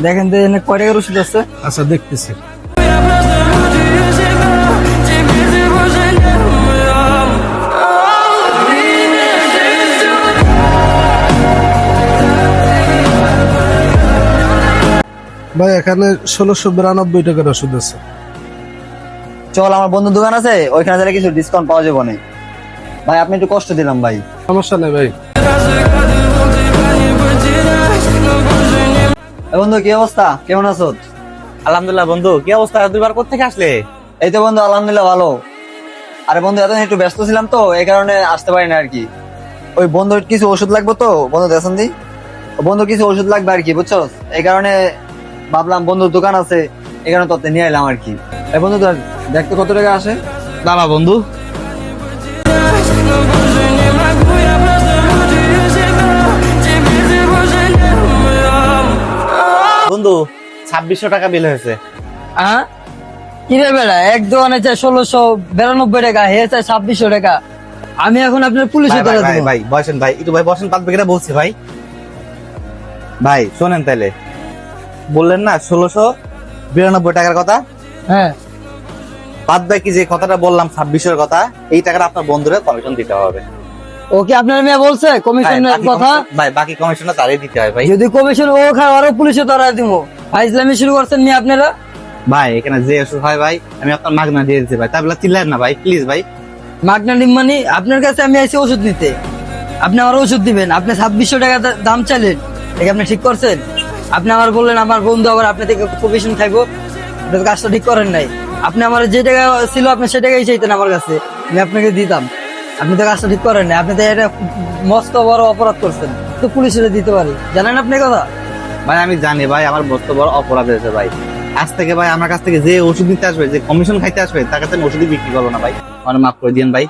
দেখেন তো এখানে কয় টাকার ওষুধ আছে। আচ্ছা দেখতেছি। ভাই এখানে 1692 টাকার ওষুধ আছে। চল আমার বন্ধুর দোকান আছে, ওইখানে গেলে কিছু ডিসকাউন্ট পাওয়া যাবে না। ভাই আপনি একটু কষ্ট দিলাম ভাই। সমস্যা নেই ভাই। বন্ধু কি অবস্থা, কেমন আছো? আলহামদুলিল্লাহ। বন্ধু কি অবস্থা, দুইবার কোথেকে আসলে? এই তো বন্ধু আলহামদুলিল্লাহ ভালো। আরে বন্ধু এতদিন একটু ব্যস্ত ছিলাম তো, এই কারণে আসতে পারি না আর কি। ওই বন্ধুর কিছু ওষুধ লাগবে তো, বন্ধু দেখেন দি বন্ধু কিছু ওষুধ লাগবে আর কি, বুঝছো? এই কারণে ভাবলাম বন্ধুর দোকান আছে, এই কারণে তোতে নিয়ে এলাম আর কি। এই বন্ধু দেখতে কত টাকা আসে? দাঁড়া বন্ধু। বন্ধু 2600 টাকা বিল হয়েছে। হ্যাঁ কি রে বেড়া, এক দোকানে চাই 1692 টাকা, হে চাই 2600 টাকা। আমি এখন আপনার পুলিশে ভাই ধরে ভাই দেবো। ভাই বসেন ভাই, একটু ভাই বসেন, বাদ বাকিটা বলছি ভাই। ভাই শোনেন তাইলে, বললেন না 1692 টাকার কথা, হ্যাঁ বাদ বাকি যে কথাটা বললাম 2600 এর কথা, এই টাকাটা আপনার বন্ধুরা কমিশন দিতে হবে। ওকে আপনার মেয়ে বলছে ভাই, কমিশনের বাকি কথা? ভাই বাকি কমিশনটা তারই দিতে হয় ভাই। যদি কমিশন ও খায় আরো পুলিশে ধরা দিব। ভাই ইসলামী শুরু করছেন নিয়ে আপনারা। ভাই এখানে যে ওষুধ হয় ভাই, আমি আপনার মাগনা দিয়ে দিচ্ছি ভাই, তাহলে চিল্লেন না ভাই প্লিজ ভাই। মাগনা নিম্মানি আপনার কাছে আমি আইছি ওষুধ নিতে, আপনি আমার ওষুধ দিবেন, আপনি 2600 টাকা দাম চাইলেন, এটা আপনি ঠিক করছেন? আপনি আমার বললেন আমার বন্ধু আবার আপনি থেকে কমিশন খাইবো, আপনি তো কাজটা ঠিক করেন নাই। আপনি আমার যে টাকা ছিল আপনি সে টাকাই চাইতেন আমার কাছে, আমি আপনাকে দিতাম। আপনি তো কাজটা ঠিক করেন নাই, আপনি তো এটা মস্ত বড় অপরাধ করছেন, তো পুলিশে দিতে পারি, জানেন আপনি কথা? ভাই আমি জানি ভাই আমার বস্তু বড় অপরাধ হয়েছে ভাই। আজ থেকে ভাই আমার কাছ থেকে যে ওষুধ নিতে আসবে, যে কমিশন খাইতে আসবে, তার কাছে আমি ওষুধই বিক্রি করবো না ভাই, আমার মাফ করে দিন ভাই।